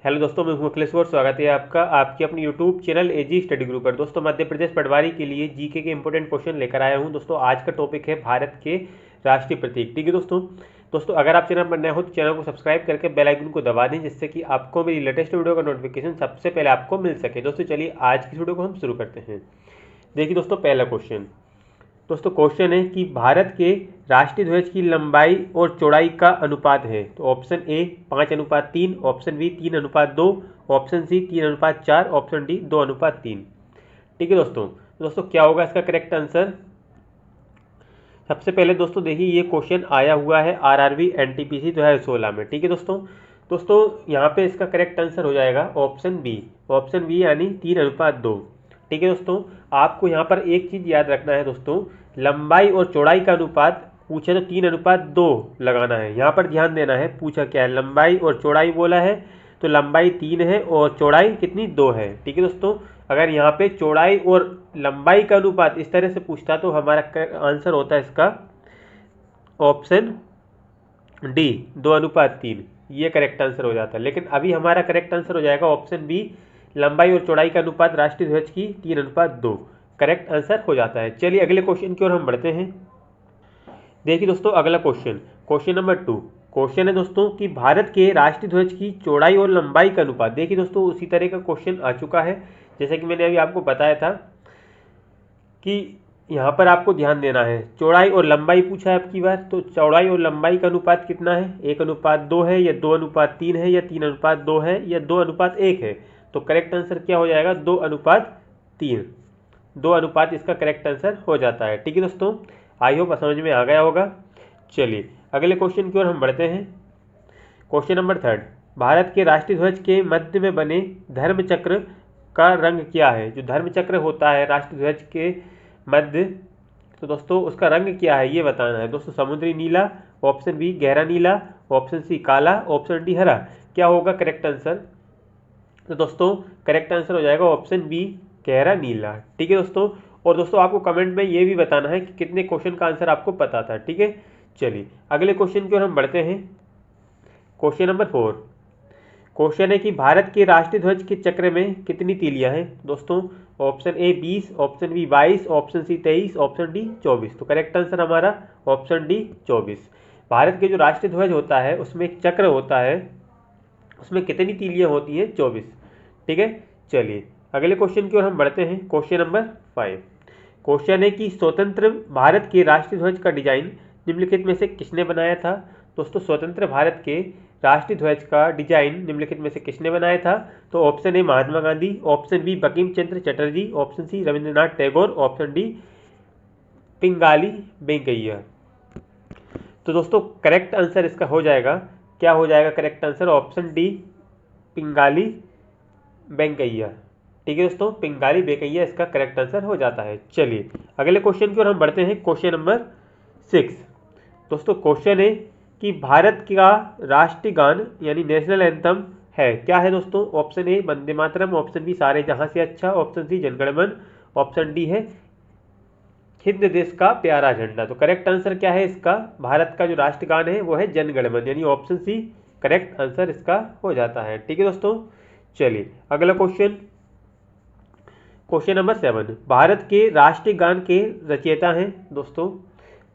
Hello दोस्तों, मैं हूं अखिलेश और स्वागत है आपका आपकी अपनी यूट्यूब चैनल एजी स्टडी ग्रुप पर। दोस्तों, मध्य प्रदेश पटवारी के लिए जीके के इंपॉर्टेंट क्वेश्चन लेकर आया हूं। दोस्तों, आज का टॉपिक है भारत के राष्ट्रीय प्रतीक। ठीक है दोस्तों अगर आप चैनल पर नए हो तो चैनल को सब्सक्राइब करके बेल आइकन को दबा दें, जिससे कि आपको मेरी लेटेस्ट वीडियो का नोटिफिकेशन सबसे पहले आपको मिल सके। दोस्तों चलिए आज की वीडियो को हम शुरू करते हैं। देखिए दोस्तों, पहला क्वेश्चन दोस्तों क्वेश्चन है कि भारत के राष्ट्रीय ध्वज की लंबाई और चौड़ाई का अनुपात है। तो option A 5:3, option B 3:2, option C 3:4, option D 2:3। ठीक है दोस्तों क्या होगा इसका करेक्ट आंसर। सबसे पहले दोस्तों देखिए, ये क्वेश्चन आया हुआ है आरआरबी एनटीपीसी 2016 में। ठीक है दोस्तों यहाँ पे इसका करेक्ट आंसर हो जाएगा ऑप्शन बी यानी 3:2। ठीक है दोस्तों, आपको यहाँ पर एक चीज़ याद रखना है दोस्तों, लंबाई और चौड़ाई का अनुपात पूछे तो 3:2 लगाना है। यहाँ पर ध्यान देना है, पूछा क्या है, लंबाई और चौड़ाई बोला है, तो लंबाई 3 है और चौड़ाई कितनी 2 है। ठीक है दोस्तों, अगर यहाँ पे चौड़ाई और लंबाई का अनुपात इस तरह से पूछता तो हमारा आंसर होता है इसका ऑप्शन डी 2:3, ये करेक्ट आंसर हो जाता है। लेकिन अभी हमारा करेक्ट आंसर हो जाएगा ऑप्शन बी, लंबाई और चौड़ाई का अनुपात राष्ट्रीय ध्वज की 3:2 करेक्ट आंसर हो जाता है। चलिए अगले क्वेश्चन की ओर हम बढ़ते हैं। देखिए दोस्तों, अगला क्वेश्चन नंबर 2 क्वेश्चन है दोस्तों कि भारत के राष्ट्रीय ध्वज की चौड़ाई और लंबाई का अनुपात। देखिए दोस्तों, उसी तरह का क्वेश्चन आ चुका है जैसे कि मैंने अभी आपको बताया था कि यहाँ पर आपको ध्यान देना है, चौड़ाई और लंबाई पूछा है आपकी बार, तो चौड़ाई और लंबाई का अनुपात कितना है, 1:2 है या 2:3 है या 3:2 है या 2:1 है। तो करेक्ट आंसर क्या हो जाएगा, 2:3, 2 इसका करेक्ट आंसर हो जाता है। ठीक है दोस्तों, आई होप समझ में आ गया होगा। चलिए अगले क्वेश्चन की ओर हम बढ़ते हैं। क्वेश्चन नंबर 3, भारत के राष्ट्रीय ध्वज के मध्य में बने धर्म चक्र का रंग क्या है। जो धर्म चक्र होता है राष्ट्रीय ध्वज के मध्य, तो दोस्तों उसका रंग क्या है ये बताना है। दोस्तों समुद्री नीला, ऑप्शन बी गहरा नीला, ऑप्शन सी काला, ऑप्शन डी हरा। क्या होगा करेक्ट आंसर। तो दोस्तों करेक्ट आंसर हो जाएगा ऑप्शन बी गहरा नीला। ठीक है दोस्तों, और दोस्तों आपको कमेंट में ये भी बताना है कि कितने क्वेश्चन का आंसर आपको पता था। ठीक है, चलिए अगले क्वेश्चन की ओर हम बढ़ते हैं। क्वेश्चन नंबर 4 क्वेश्चन है कि भारत के राष्ट्रीय ध्वज के चक्र में कितनी तीलियां हैं। दोस्तों option A 20, option B 22, option C 23, option D 24। तो करेक्ट आंसर हमारा ऑप्शन डी 24। भारत के जो राष्ट्रीय ध्वज होता है उसमें एक चक्र होता है, उसमें कितनी तीलियां होती हैं, 24। ठीक है, चलिए अगले क्वेश्चन की ओर हम बढ़ते हैं। क्वेश्चन नंबर 5 क्वेश्चन है कि स्वतंत्र भारत के राष्ट्रीय ध्वज का डिजाइन निम्नलिखित में से किसने बनाया था। दोस्तों स्वतंत्र भारत के राष्ट्रीय ध्वज का डिजाइन निम्नलिखित में से किसने बनाया था। तो option A Mahatma Gandhi, option B Bankim Chandra Chatterjee, option C Rabindranath Tagore, option D Pingali Venkayya. तो दोस्तों करेक्ट आंसर इसका हो जाएगा, क्या हो जाएगा correct answer, option D Pingali Venkaiah. ठीक है दोस्तों, पिंगाली वेंकैया इसका करेक्ट आंसर हो जाता है। चलिए अगले क्वेश्चन की ओर हम बढ़ते हैं। क्वेश्चन नंबर 6 दोस्तों क्वेश्चन है कि भारत का राष्ट्रीय गान यानी नेशनल एंथम है, क्या है दोस्तों। Option A Vande Mataram, option B सारे जहां से अच्छा, ऑप्शन सी जनगण मन, ऑप्शन डी है हिंद देश का प्यारा झंडा। तो करेक्ट आंसर क्या है इसका, भारत का जो राष्ट्रीय गान है वो है जनगण मन, यानी ऑप्शन सी करेक्ट आंसर इसका हो जाता है। ठीक है दोस्तों, चलिए अगला क्वेश्चन नंबर 7 भारत के राष्ट्रीय गान के रचयिता हैं। दोस्तों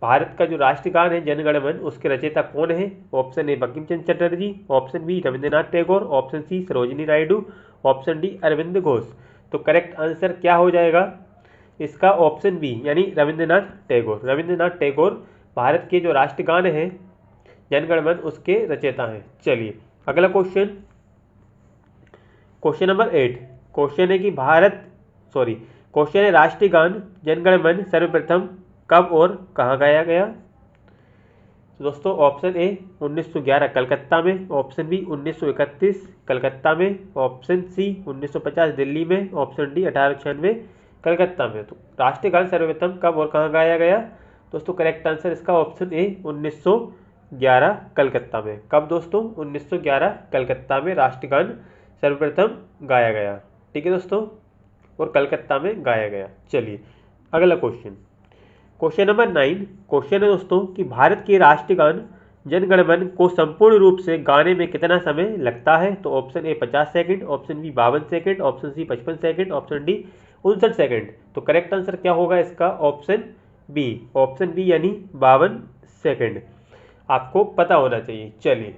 भारत का जो राष्ट्रीय गान है जनगण मन, उसके रचयिता कौन है। Option A Bankim Chandra Chatterjee, option B Rabindranath Tagore, option C Sarojini Naidu, option D Aurobindo Ghosh. तो करेक्ट आंसर क्या हो जाएगा इसका, ऑप्शन बी यानी रविंद्रनाथ टैगोर। रविंद्रनाथ टैगोर भारत के जो राष्ट्रीय गान है जनगण मन उसके रचयिता हैं। चलिए अगला क्वेश्चन नंबर 8 क्वेश्चन है कि क्वेश्चन है राष्ट्रीय गान जनगण मन सर्वप्रथम कब और कहाँ गाया गया। तो दोस्तों ऑप्शन ए 1911 कलकत्ता में, ऑप्शन बी 1931 कलकत्ता में, ऑप्शन सी 1950 दिल्ली में, ऑप्शन डी 1896 कलकत्ता में। तो राष्ट्रीय गान सर्वप्रथम कब और कहाँ गाया गया। दोस्तों करेक्ट आंसर इसका ऑप्शन ए 1911 कलकत्ता में। कब दोस्तों, 1911 कलकत्ता में राष्ट्रीय गान सर्वप्रथम गाया गया। ठीक है दोस्तों, और कलकत्ता में गाया गया। चलिए अगला क्वेश्चन नंबर 9 क्वेश्चन है दोस्तों कि भारत के राष्ट्रीय गान जन गण मन को संपूर्ण रूप से गाने में कितना समय लगता है? तो option A 50 second, option B 52 second, option C 55 second, option D 59 second. तो करेक्ट आंसर क्या होगा इसका? ऑप्शन बी यानी 52 सेकंड आपको पता होना चाहिए। चलिए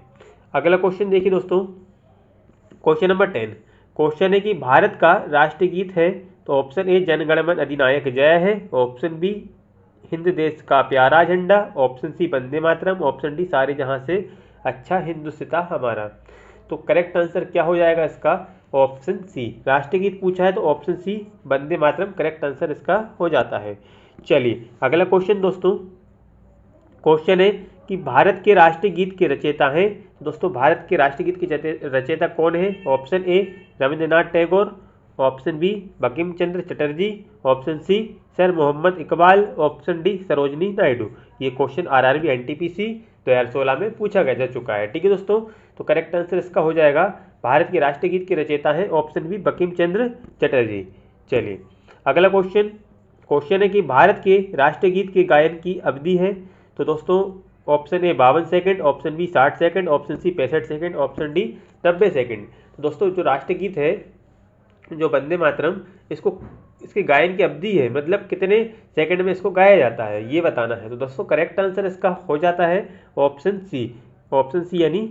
अगला क्वेश्चन देखिए दोस्तों, क्वेश्चन नंबर 10। क्वेश्चन है कि भारत का राष्ट्रीय गीत है, तो ऑप्शन ए जन गण मन अधिनायक जय है, ऑप्शन बी हिंद देश का प्यारा झंडा, option C Vande Mataram, option D सारे जहां से अच्छा हिंदुस्तान हमारा। तो करेक्ट आंसर क्या हो जाएगा इसका? Option C. राष्ट्रीय गीत पूछा है तो option C Vande Mataram correct answer इसका हो जाता है। चलिए अगला क्वेश्चन दोस्तों, क्वेश्चन है कि भारत के राष्ट्रीय गीत के रचयिता हैं। दोस्तों भारत के राष्ट्रीय गीत के रचयिता कौन है? Option A Rabindranath Tagore, option B Bankim Chandra Chatterjee, option C sir Mohammad Iqbal, option D Sarojini Naidu. ये क्वेश्चन आरआरबी एनटीपीसी 2016 में पूछा जा चुका है। ठीक है दोस्तों, तो करेक्ट आंसर इसका हो जाएगा भारत के राष्ट्रीय गीत के रचयिता हैं ऑप्शन बी बंकिम चंद्र चटर्जी। चलिए अगला क्वेश्चन है कि भारत के राष्ट्रीय गीत के गायन की अवधि है। तो दोस्तों option A 52 second, option B 60 second, option C 65 second, option D 90 second. तो दोस्तों जो राष्ट्रीय गीत है जो वंदे मातरम, इसके गायन की अवधि है, मतलब कितने सेकंड में इसको गाया जाता है ये बताना है। तो दोस्तों करेक्ट आंसर इसका हो जाता है ऑप्शन सी यानी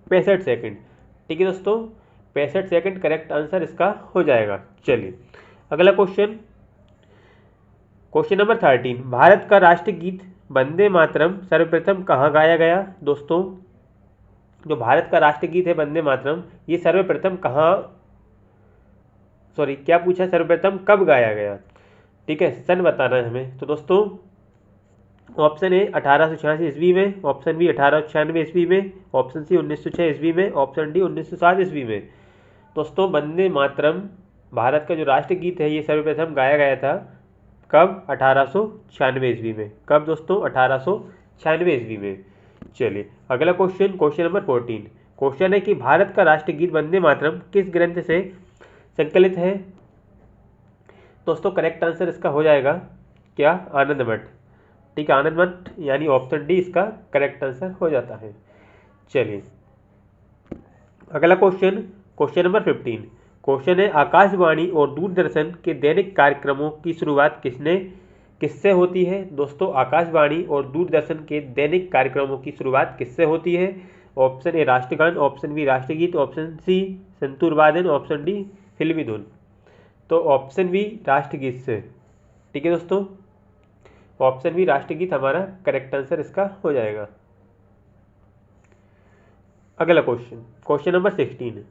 65 सेकंड। ठीक है दोस्तों, 65 सेकंड करेक्ट आंसर इसका हो जाएगा। चलिए अगला क्वेश्चन नंबर 13। भारत का राष्ट्रीय गीत वंदे मातरम सर्वप्रथम कहाँ गाया गया? दोस्तों जो भारत का राष्ट्रीय गीत है वंदे मातरम, ये सर्वप्रथम क्या पूछा? सर्वप्रथम कब गाया गया? ठीक है, सन बताना है हमें। तो दोस्तों ऑप्शन ए 1886 ईस्वी में, ऑप्शन बी 1896 ईस्वी में, ऑप्शन सी 1906 ईस्वी में, ऑप्शन डी 1907 ईस्वी में। दोस्तों वंदे मातरम भारत का जो राष्ट्रीय गीत है ये सर्वप्रथम गाया गया था कब? 1896 ईस्वी में। कब दोस्तों? 1896 ईस्वी में। चलिए अगला क्वेश्चन नंबर 14। क्वेश्चन है कि भारत का राष्ट्रीय गीत वंदे मातरम किस ग्रंथ से संकलित है? दोस्तों करेक्ट आंसर इसका हो जाएगा क्या? आनंद मठ। ठीक है, आनंद मठ यानी ऑप्शन डी इसका करेक्ट आंसर हो जाता है। चलिए अगला क्वेश्चन नंबर 15। क्वेश्चन है आकाशवाणी और दूरदर्शन के दैनिक कार्यक्रमों की शुरुआत किससे होती है? दोस्तों आकाशवाणी और दूरदर्शन के दैनिक कार्यक्रमों की शुरुआत किससे होती है? ऑप्शन ए राष्ट्रगान, ऑप्शन बी राष्ट्रीय गीत, ऑप्शन सी संतूर वादन, ऑप्शन डी फिल्मी धुन। तो ऑप्शन बी राष्ट्रीय गीत से। ठीक है दोस्तों, ऑप्शन बी राष्ट्रीय गीत हमारा करेक्ट आंसर इसका हो जाएगा। अगला क्वेश्चन नंबर 16।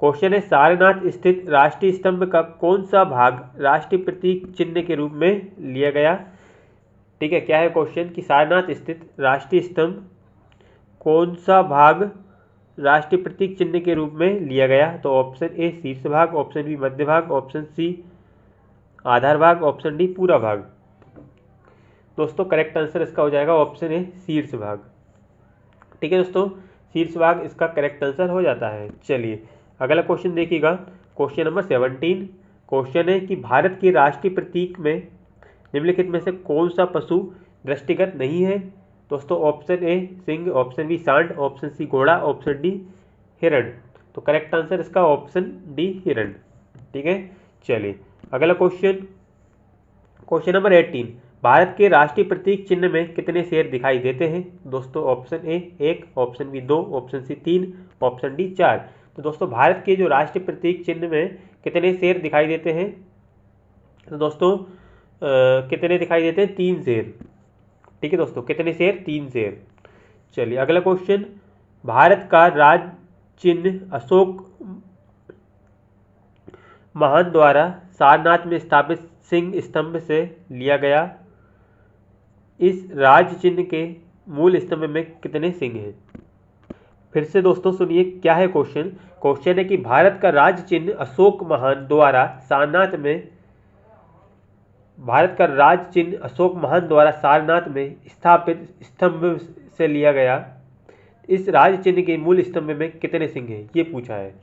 क्वेश्चन है सारनाथ स्थित राष्ट्रीय स्तंभ का कौन सा भाग राष्ट्रीय प्रतीक चिन्ह के रूप में लिया गया? ठीक है, क्या है क्वेश्चन कि सारनाथ स्थित राष्ट्रीय स्तंभ कौन सा भाग राष्ट्रीय प्रतीक चिन्ह के रूप में लिया गया? तो ऑप्शन ए शीर्ष भाग, ऑप्शन बी मध्य भाग, ऑप्शन सी आधार भाग, ऑप्शन डी पूरा भाग। दोस्तों करेक्ट आंसर इसका हो जाएगा ऑप्शन ए शीर्ष भाग। ठीक है दोस्तों, शीर्ष भाग इसका करेक्ट आंसर हो जाता है। चलिए अगला क्वेश्चन देखिएगा, क्वेश्चन नंबर 17। क्वेश्चन है कि भारत के राष्ट्रीय प्रतीक में निम्नलिखित में से कौन सा पशु दृष्टिगत नहीं है? दोस्तों ऑप्शन ए सिंह, ऑप्शन बी सांड, ऑप्शन सी घोड़ा, ऑप्शन डी हिरण। तो करेक्ट आंसर इसका ऑप्शन डी हिरण। ठीक है, चलिए अगला क्वेश्चन नंबर 18। भारत के राष्ट्रीय प्रतीक चिन्ह में कितने शेर दिखाई देते हैं? दोस्तों option A 1, option B 2, option C 3, option D 4। तो दोस्तों भारत के जो राष्ट्रीय प्रतीक चिन्ह में कितने शेर दिखाई देते हैं? तो दोस्तों कितने दिखाई देते हैं? 3 शेर। ठीक है दोस्तों, कितने शेर? 3 शेर। चलिए अगला क्वेश्चन, भारत का राज चिन्ह अशोक महान द्वारा सारनाथ में स्थापित सिंह स्तंभ से लिया गया। इस राज चिन्ह के मूल स्तंभ में कितने सिंह हैं? फिर से दोस्तों सुनिए क्या है क्वेश्चन है कि भारत का राज चिन्ह अशोक महान द्वारा सारनाथ में स्थापित स्तंभ से लिया गया। इस राज चिन्ह के मूल स्तंभ में कितने सिंह हैं ये पूछा है।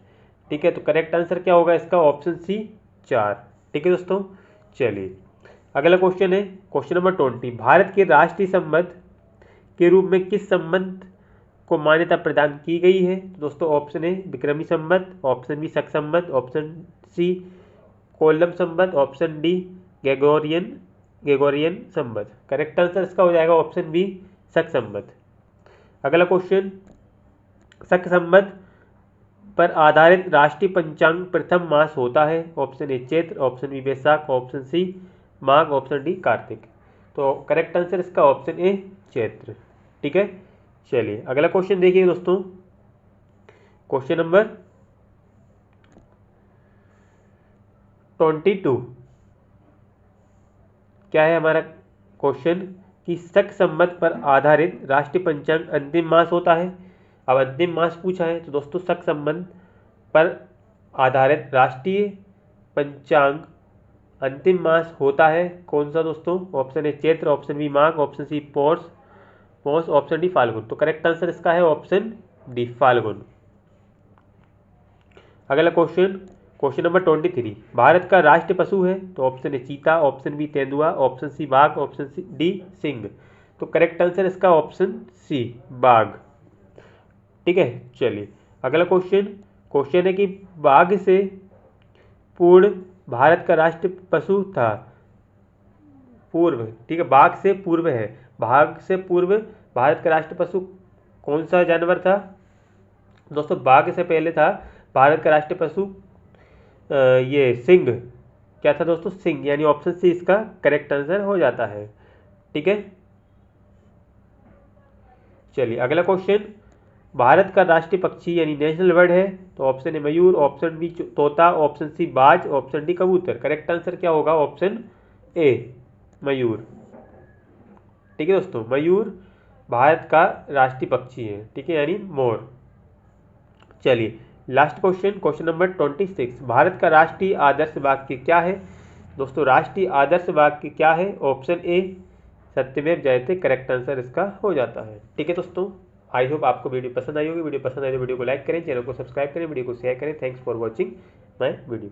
ठीक है, तो करेक्ट आंसर क्या होगा इसका? Option C 4। ठीक है दोस्तों, चलिए अगला क्वेश्चन है क्वेश्चन नंबर 20। भारत के राष्ट्रीय संबंध के रूप में किस संबंध को मान्यता प्रदान की गई है? तो दोस्तों ऑप्शन ए विक्रमी संवत, ऑप्शन बी शक संवत, ऑप्शन सी कोल्लम संवत, ऑप्शन डी ग्रेगोरियन संवत। करेक्ट आंसर इसका हो जाएगा ऑप्शन बी शक संवत। अगला क्वेश्चन, शक संवत पर आधारित राष्ट्रीय पंचांग प्रथम मास होता है? ऑप्शन ए चैत्र, ऑप्शन बी वैशाख, ऑप्शन सी माघ, ऑप्शन डी कार्तिक। तो करेक्ट आंसर इसका ऑप्शन ए चैत्र। ठीक है, चलिए अगला क्वेश्चन देखिए दोस्तों, क्वेश्चन नंबर 22 क्या है हमारा क्वेश्चन कि शक संवत पर आधारित राष्ट्रीय पंचांग अंतिम मास होता है। अब अंतिम मास पूछा है तो दोस्तों शक संवत पर आधारित राष्ट्रीय पंचांग अंतिम मास होता है कौन सा दोस्तों? ऑप्शन ए चैत्र, ऑप्शन बी माघ, ऑप्शन सी पौष, ऑप्शन डी फाल्गुन। तो करेक्ट आंसर इसका है ऑप्शन डी फाल्गुन। अगला क्वेश्चन, क्वेश्चन नंबर 23, भारत का राष्ट्रीय पशु है? तो ऑप्शन ए चीता, ऑप्शन बी तेंदुआ, ऑप्शन सी बाघ, ऑप्शन सी डी सिंह। तो करेक्ट आंसर इसका ऑप्शन सी बाघ। ठीक है, चलिए अगला क्वेश्चन, क्वेश्चन है कि बाघ से पूर्व भारत का राष्ट्रीय पशु था? पूर्व, ठीक है, बाघ से पूर्व है, बाघ से पूर्व भारत का राष्ट्रीय पशु कौन सा जानवर था? दोस्तों बाघ से पहले था भारत का राष्ट्रीय पशु ये सिंह। क्या था दोस्तों? सिंह, यानी ऑप्शन सी इसका करेक्ट आंसर हो जाता है। ठीक है, चलिए अगला क्वेश्चन, भारत का राष्ट्रीय पक्षी यानी नेशनल बर्ड है? तो ऑप्शन ए मयूर, ऑप्शन बी तोता, ऑप्शन सी बाज, ऑप्शन डी कबूतर। करेक्ट आंसर क्या होगा? ऑप्शन ए मयूर। ठीक है दोस्तों, मयूर भारत का राष्ट्रीय पक्षी है, ठीक है, यानी मोर। चलिए last question, question number 26, Bharat का राष्ट्रीय आदर्श वाक्य क्या है? दोस्तों राष्ट्रीय आदर्श वाक्य क्या है? ऑप्शन ए सत्यमेव जयते करेक्ट आंसर इसका हो जाता है। ठीक है दोस्तों, आई होप आपको वीडियो पसंद आई होगी। वीडियो पसंद आई तो वीडियो को लाइक करें, चैनल को सब्सक्राइब करें, वीडियो को शेयर करें। Thanks for watching my video.